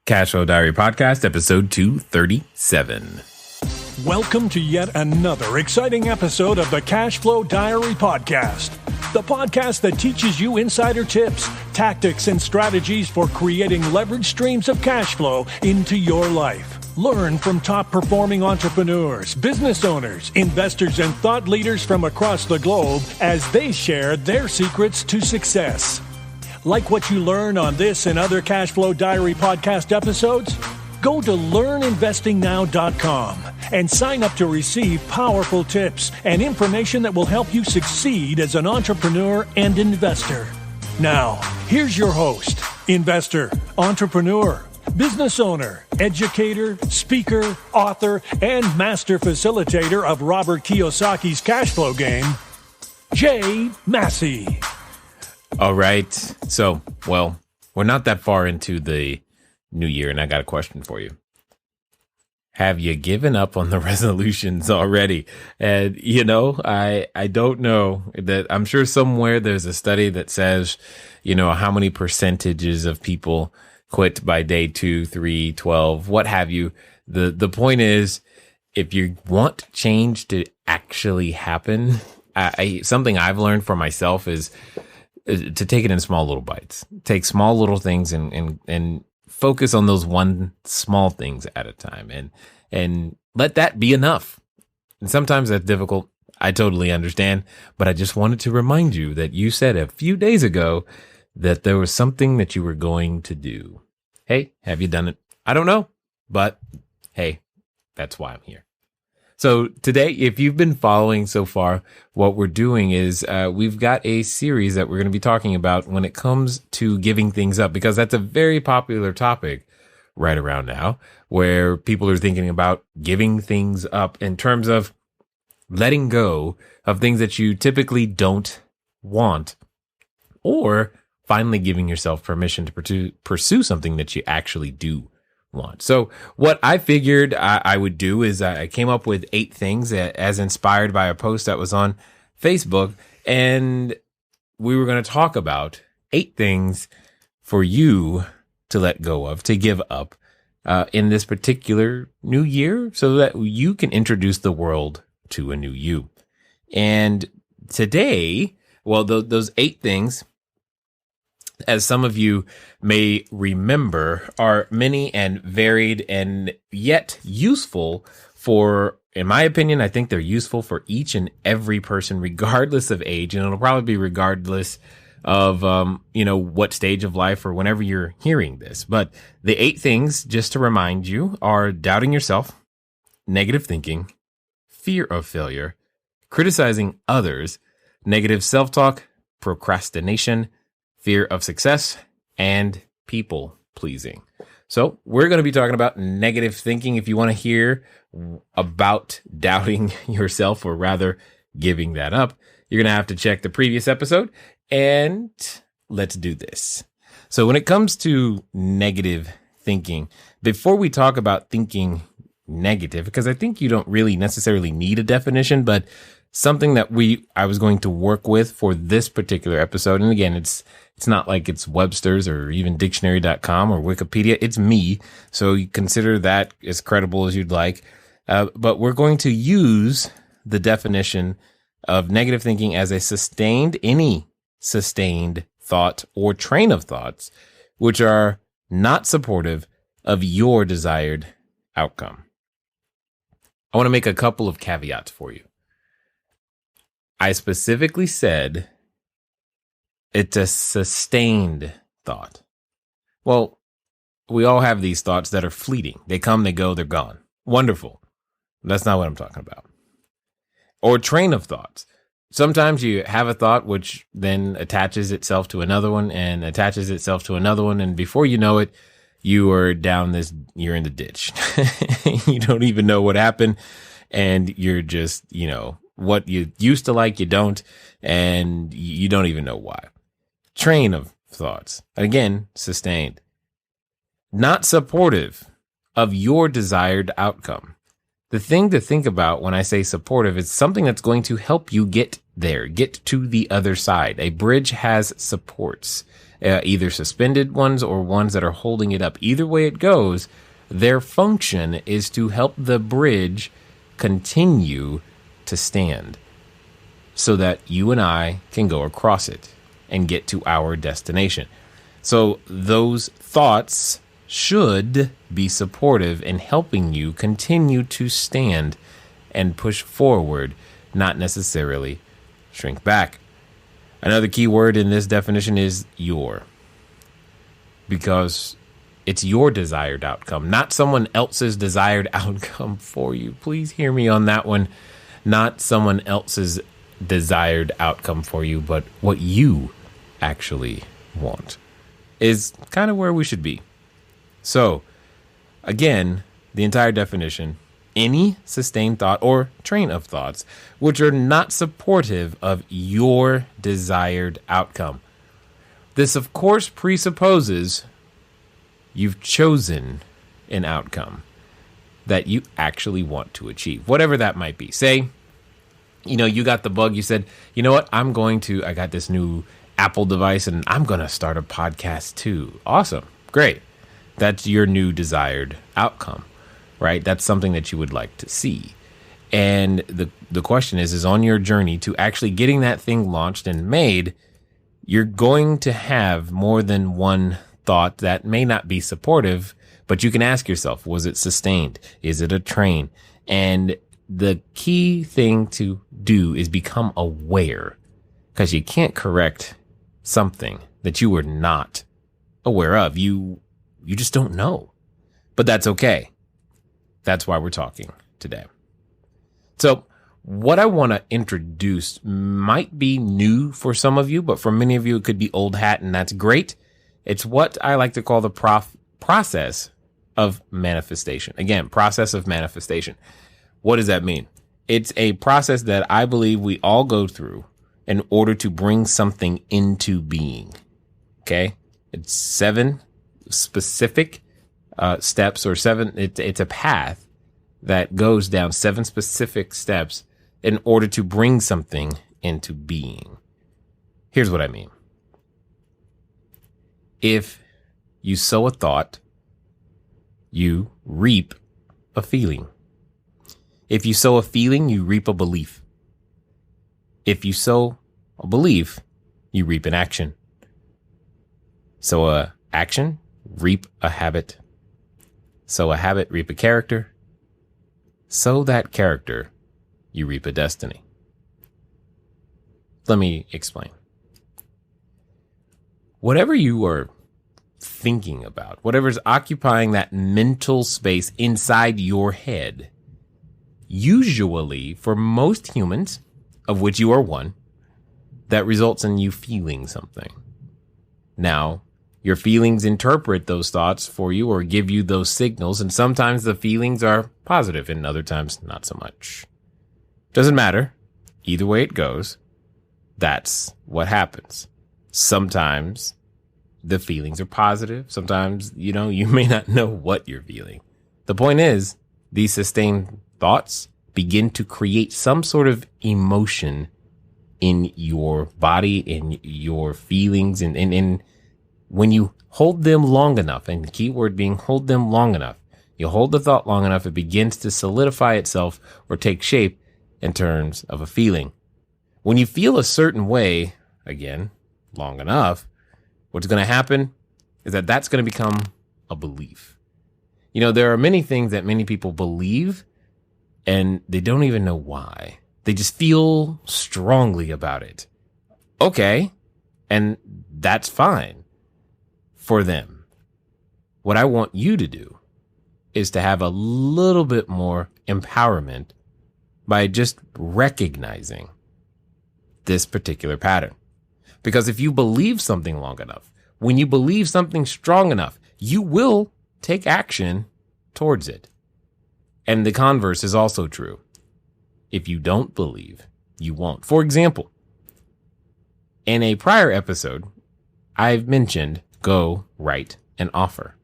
CashFlow Diary Podcast, episode 237. Welcome to yet another exciting episode of the CashFlow Diary Podcast, the podcast that teaches you insider tips, tactics, and strategies for creating leverage streams of cash flow into your life. Learn from top-performing entrepreneurs, business owners, investors, and thought leaders from across the globe as they share their secrets to success. Like what you learn on this and other CashFlow Diary podcast episodes? Go to learninvestingnow.com and sign up to receive powerful tips and information that will help you succeed as an entrepreneur and investor. Now, here's your host, investor, entrepreneur, business owner, educator, speaker, author, and master facilitator of Robert Kiyosaki's cash flow game, Jay Massey. All right. So, we're not that far into the new year, and I got a question for you. Have you given up on the resolutions already? And, I don't know that I'm sure somewhere there's a study that says, how many percentages of people quit by day 2, 3, 12, what have you. The point is, if you want change to actually happen, something I've learned for myself is to take it in small little bites. Take small little things and focus on those one small things at a time and let that be enough. And sometimes that's difficult. I totally understand, but I just wanted to remind you that you said a few days ago that there was something that you were going to do. Hey, have you done it? I don't know, but hey, that's why I'm here. So today, if you've been following so far, what we're doing is we've got a series that we're going to be talking about when it comes to giving things up, because that's a very popular topic right around now, where people are thinking about giving things up in terms of letting go of things that you typically don't want, or finally giving yourself permission to pursue something that you actually do want. So what I figured I would do is I came up with 8 things as inspired by a post that was on Facebook, and we were going to talk about 8 things for you to let go of, to give up in this particular new year, so that you can introduce the world to a new you. And today, those 8 things, as some of you may remember, are many and varied and yet useful for, in my opinion, I think they're useful for each and every person, regardless of age. And it'll probably be regardless of, what stage of life or whenever you're hearing this. But the 8 things, just to remind you, are doubting yourself, negative thinking, fear of failure, criticizing others, negative self-talk, procrastination, fear of success, and people pleasing. So we're going to be talking about negative thinking. If you want to hear about doubting yourself, or rather giving that up, you're going to have to check the previous episode, and let's do this. So when it comes to negative thinking, before we talk about thinking negative, because I think you don't really necessarily need a definition, but something that I was going to work with for this particular episode. And again, it's not like it's Webster's or even dictionary.com or Wikipedia. It's me. So you consider that as credible as you'd like. But we're going to use the definition of negative thinking as any sustained thought or train of thoughts, which are not supportive of your desired outcome. I want to make a couple of caveats for you. I specifically said it's a sustained thought. Well, we all have these thoughts that are fleeting. They come, they go, they're gone. Wonderful. That's not what I'm talking about. Or train of thoughts. Sometimes you have a thought which then attaches itself to another one and attaches itself to another one. And before you know it, you're in the ditch. You don't even know what happened. And you're just, what you used to like, you don't, and you don't even know why. Train of thoughts. Again, sustained. Not supportive of your desired outcome. The thing to think about when I say supportive is something that's going to help you get there, get to the other side. A bridge has supports. either suspended ones or ones that are holding it up. Either way it goes, their function is to help the bridge continue to stand so that you and I can go across it and get to our destination. So those thoughts should be supportive in helping you continue to stand and push forward, not necessarily shrink back. Another key word in this definition is your, because it's your desired outcome, not someone else's desired outcome for you. Please hear me on that one. Not someone else's desired outcome for you, but what you actually want is kind of where we should be. So, again, the entire definition: any sustained thought or train of thoughts which are not supportive of your desired outcome. This, of course, presupposes you've chosen an outcome that you actually want to achieve, whatever that might be. Say, you got the bug. You said, you know what? I got this new Apple device and I'm going to start a podcast too. Awesome. Great. That's your new desired outcome, right? That's something that you would like to see. And the question is on your journey to actually getting that thing launched and made, you're going to have more than one thought that may not be supportive, but you can ask yourself, was it sustained? Is it a train? And the key thing to do is become aware, because you can't correct something that you were not aware of. You just don't know, but that's okay. That's why we're talking today. So what I want to introduce might be new for some of you, but for many of you, it could be old hat, and that's great. It's what I like to call the process of manifestation. Again, process of manifestation. What does that mean? It's a process that I believe we all go through in order to bring something into being. Okay? It's 7 specific steps, or 7. It's a path that goes down 7 specific steps in order to bring something into being. Here's what I mean. If you sow a thought, you reap a feeling. If you sow a feeling, you reap a belief. If you sow a belief, you reap an action. Sow a action, reap a habit. Sow a habit, reap a character. Sow that character, you reap a destiny. Let me explain. Whatever you are thinking about, whatever's occupying that mental space inside your head, usually for most humans, of which you are one, that results in you feeling something. Now, your feelings interpret those thoughts for you or give you those signals, and sometimes the feelings are positive and other times not so much. Doesn't matter. Either way it goes, that's what happens. Sometimes the feelings are positive. Sometimes, you may not know what you're feeling. The point is, these sustained thoughts begin to create some sort of emotion in your body, in your feelings, and when you hold them long enough, and the key word being hold them long enough, you hold the thought long enough, it begins to solidify itself or take shape in terms of a feeling. When you feel a certain way, again, long enough, what's going to happen is that that's going to become a belief. There are many things that many people believe and they don't even know why. They just feel strongly about it. Okay. And that's fine for them. What I want you to do is to have a little bit more empowerment by just recognizing this particular pattern. Because if you believe something long enough, when you believe something strong enough, you will take action towards it. And the converse is also true. If you don't believe, you won't. For example, in a prior episode, I've mentioned go write an offer.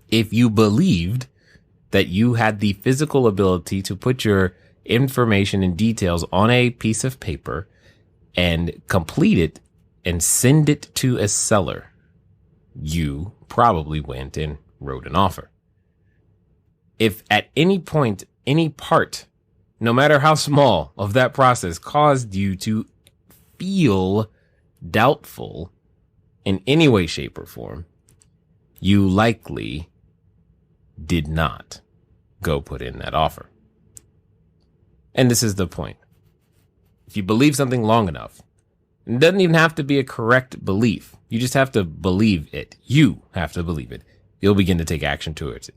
If you believed that you had the physical ability to put your information and details on a piece of paper and complete it and send it to a seller, you probably went and wrote an offer. If at any point, any part, no matter how small, of that process caused you to feel doubtful in any way, shape, or form, you likely did not go put in that offer. And this is the point. If you believe something long enough, it doesn't even have to be a correct belief. You just have to believe it. You have to believe it. You'll begin to take action towards it.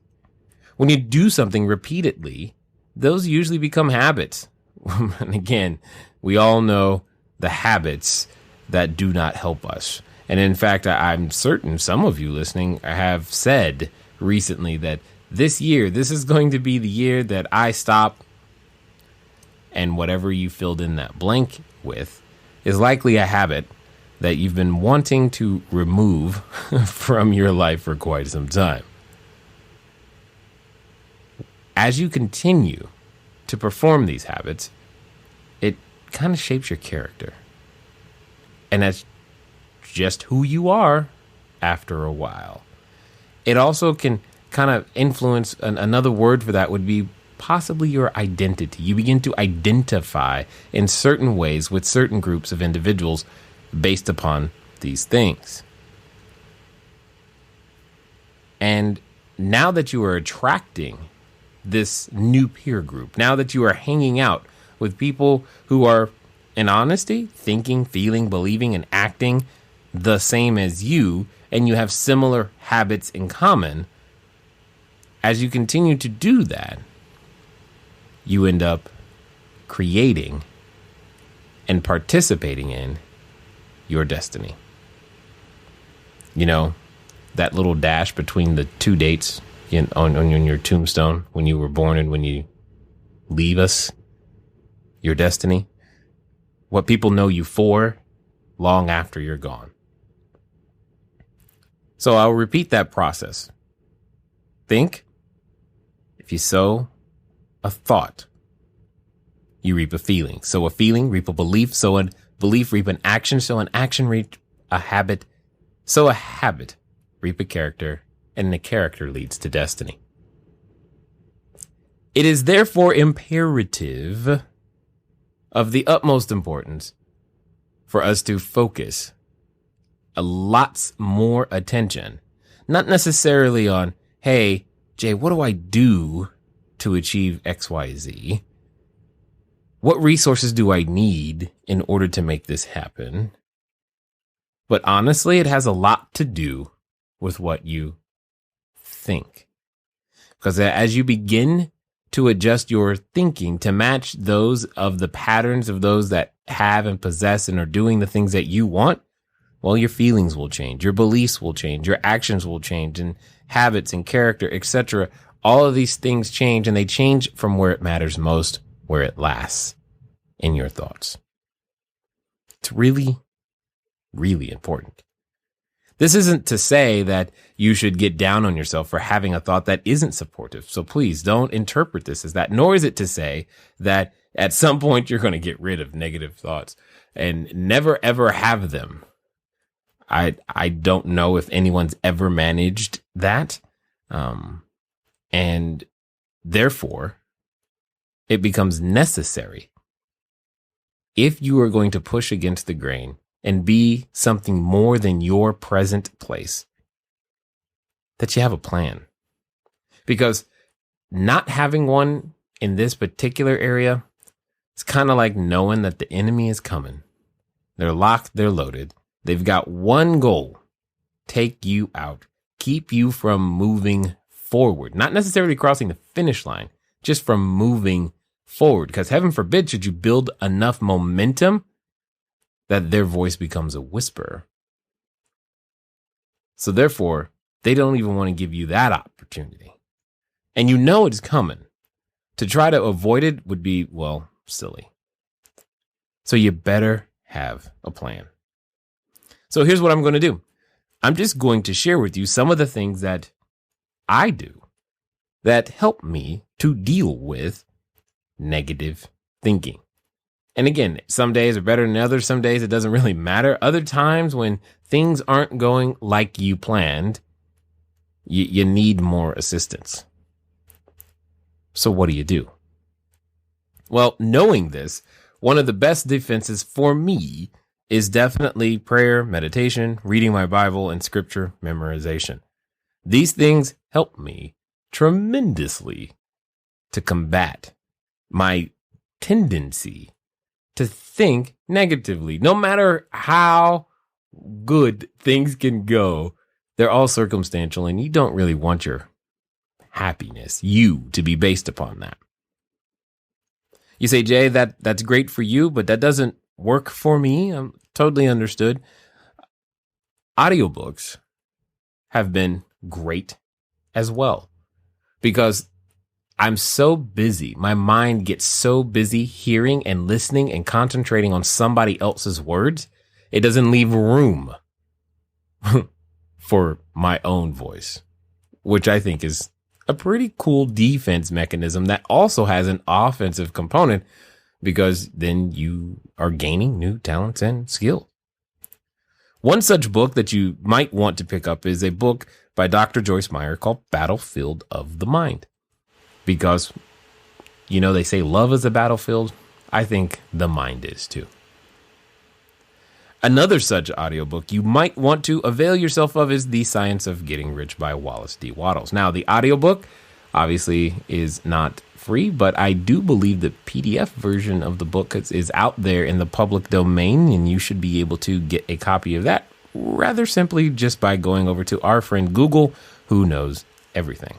When you do something repeatedly, those usually become habits. And again, we all know the habits that do not help us. And in fact, I'm certain some of you listening have said recently that this year, this is going to be the year that I stop. And whatever you filled in that blank with is likely a habit that you've been wanting to remove from your life for quite some time. As you continue to perform these habits, it kind of shapes your character. And that's just who you are after a while. It also can kind of influence, another word for that would be possibly your identity. You begin to identify in certain ways with certain groups of individuals based upon these things. And now that you are attracting this new peer group, now that you are hanging out with people who are, in honesty, thinking, feeling, believing, and acting the same as you, and you have similar habits in common, as you continue to do that, you end up creating and participating in your destiny. You know, that little dash between the two dates on your tombstone, when you were born and when you leave us, your destiny, what people know you for long after you're gone. So I'll repeat that process. Think. If you sow a thought, you reap a feeling. Sow a feeling, reap a belief. Sow a belief, reap an action. Sow an action, reap a habit. Sow a habit, reap a character. And the character leads to destiny. It is therefore imperative, of the utmost importance, for us to focus lots more attention, not necessarily on, hey, Jay, what do I do to achieve X, Y, Z? What resources do I need in order to make this happen? But honestly, it has a lot to do with what you think. Because as you begin to adjust your thinking to match those of the patterns of those that have and possess and are doing the things that you want, well, your feelings will change, your beliefs will change, your actions will change, and habits and character, etc. All of these things change, and they change from where it matters most, where it lasts, in your thoughts. It's really, really important. This isn't to say that you should get down on yourself for having a thought that isn't supportive. So please don't interpret this as that, nor is it to say that at some point you're going to get rid of negative thoughts and never, ever have them. I don't know if anyone's ever managed that. And therefore, it becomes necessary, if you are going to push against the grain and be something more than your present place, that you have a plan. Because not having one in this particular area, it's kind of like knowing that the enemy is coming. They're locked, they're loaded. They've got one goal: take you out, keep you from moving forward, not necessarily crossing the finish line, just from moving forward. Because heaven forbid, should you build enough momentum that their voice becomes a whisper. So therefore, they don't even want to give you that opportunity. And you know it's coming. To try to avoid it would be, well, silly. So you better have a plan. So here's what I'm going to do. I'm just going to share with you some of the things that I do that help me to deal with negative thinking. And again, some days are better than others. Some days it doesn't really matter. Other times when things aren't going like you planned, you need more assistance. So what do? Well, knowing this, one of the best defenses for me is definitely prayer, meditation, reading my Bible, and scripture memorization. These things help me tremendously to combat my tendency to think negatively. No matter how good things can go, they're all circumstantial, and you don't really want your happiness, to be based upon that. You say, Jay, that's great for you, but that doesn't work for me. I'm totally understood. Audiobooks have been great as well because I'm so busy. My mind gets so busy hearing and listening and concentrating on somebody else's words. It doesn't leave room for my own voice, which I think is a pretty cool defense mechanism that also has an offensive component because then you are gaining new talents and skills. One such book that you might want to pick up is a book by Dr. Joyce Meyer called Battlefield of the Mind. Because, they say love is a battlefield. I think the mind is too. Another such audiobook you might want to avail yourself of is The Science of Getting Rich by Wallace D. Wattles. Now, the audiobook obviously is not free, but I do believe the PDF version of the book is out there in the public domain, and you should be able to get a copy of that rather simply just by going over to our friend Google, who knows everything.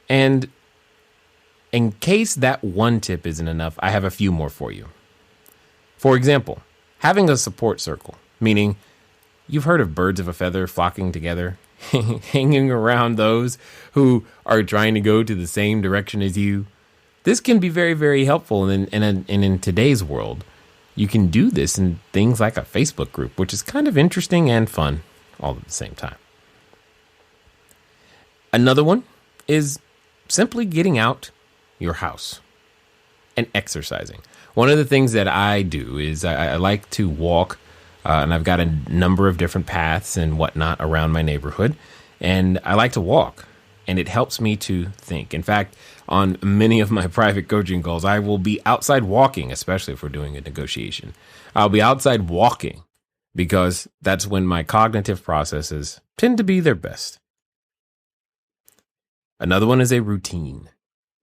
And in case that one tip isn't enough, I have a few more for you. For example, having a support circle, meaning you've heard of birds of a feather flocking together, hanging around those who are trying to go to the same direction as you. This can be very, very helpful. And in today's world, you can do this in things like a Facebook group, which is kind of interesting and fun all at the same time. Another one is simply getting out your house and exercising. One of the things that I do is I like to walk, and I've got a number of different paths and whatnot around my neighborhood, and I like to walk, and it helps me to think. In fact, on many of my private coaching calls, I will be outside walking, especially if we're doing a negotiation. I'll be outside walking because that's when my cognitive processes tend to be their best. Another one is a routine.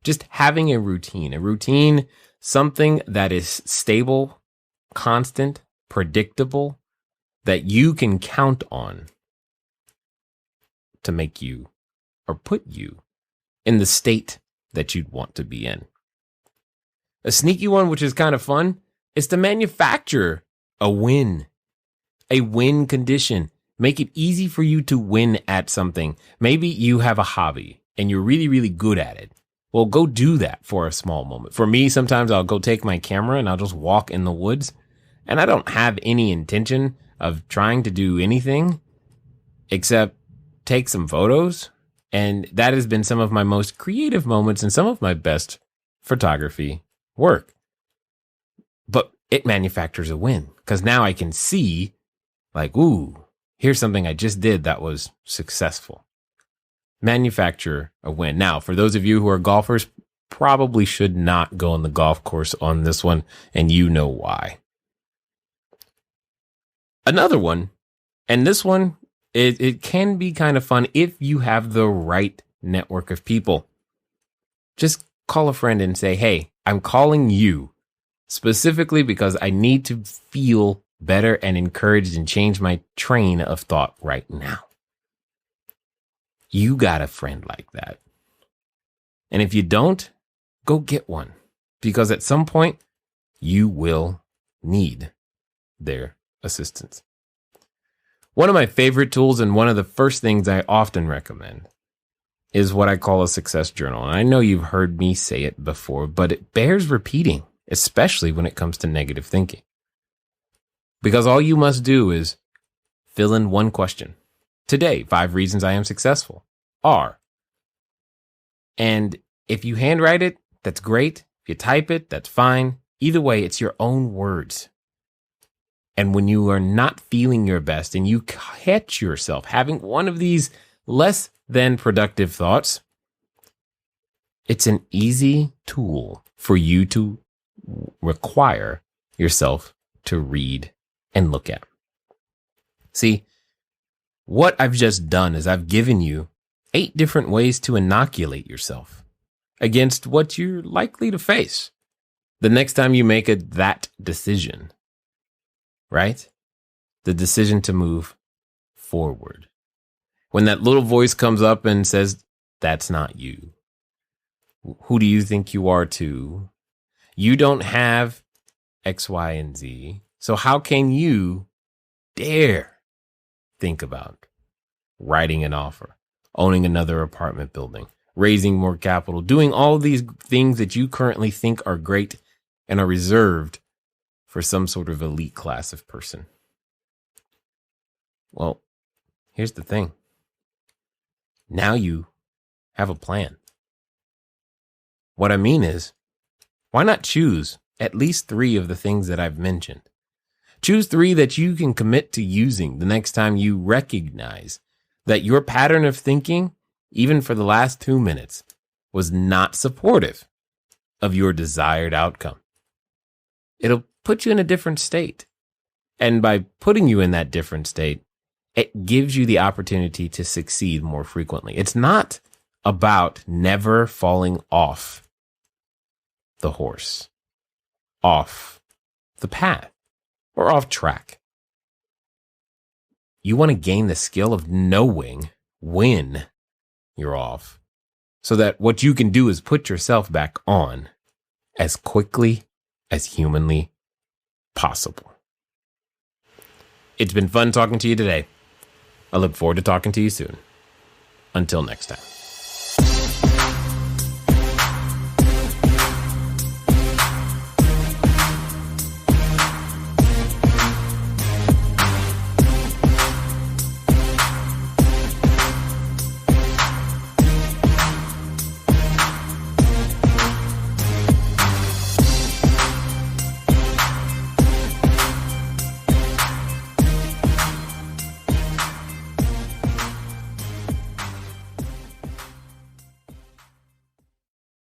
Just having a routine, something that is stable, constant, predictable, that you can count on to make you or put you in the state that you'd want to be in. A sneaky one, which is kind of fun, is to manufacture a win condition. Make it easy for you to win at something. Maybe you have a hobby and you're really, really good at it. Well, go do that for a small moment. For me, sometimes I'll go take my camera and I'll just walk in the woods, and I don't have any intention of trying to do anything except take some photos. And that has been some of my most creative moments and some of my best photography work. But it manufactures a win because now I can see like, ooh, here's something I just did that was successful. Manufacture a win. Now, for those of you who are golfers, probably should not go on the golf course on this one, and you know why. Another one, and this one, it can be kind of fun if you have the right network of people. Just call a friend and say, hey, I'm calling you specifically because I need to feel better and encouraged and change my train of thought right now. You got a friend like that. And if you don't, go get one, because at some point you will need their assistance. One of my favorite tools and one of the first things I often recommend is what I call a success journal. And I know you've heard me say it before, but it bears repeating, especially when it comes to negative thinking. Because all you must do is fill in one question. Today, 5 reasons I am successful are. And if you handwrite it, that's great. If If you type it, that's fine. Either way, it's your own words. And when you are not feeling your best and you catch yourself having one of these less than productive thoughts, it's an easy tool for you to require yourself to read and look at. See, what I've just done is I've given you 8 different ways to inoculate yourself against what you're likely to face the next time you make that decision, right? The decision to move forward. When that little voice comes up and says, that's not you. Who do you think you are to? You don't have X, Y, and Z. So how can you dare think about writing an offer, owning another apartment building, raising more capital, doing all these things that you currently think are great and are reserved for some sort of elite class of person? Well, here's the thing. Now you have a plan. What I mean is, why not choose at least 3 of the things that I've mentioned? Choose 3 that you can commit to using the next time you recognize that your pattern of thinking, even for the last 2 minutes, was not supportive of your desired outcome. It'll put you in a different state. And by putting you in that different state, it gives you the opportunity to succeed more frequently. It's not about never falling off the horse, off the path, or off track. You want to gain the skill of knowing when you're off, so that what you can do is put yourself back on as quickly as humanly possible. It's been fun talking to you today. I look forward to talking to you soon. Until next time.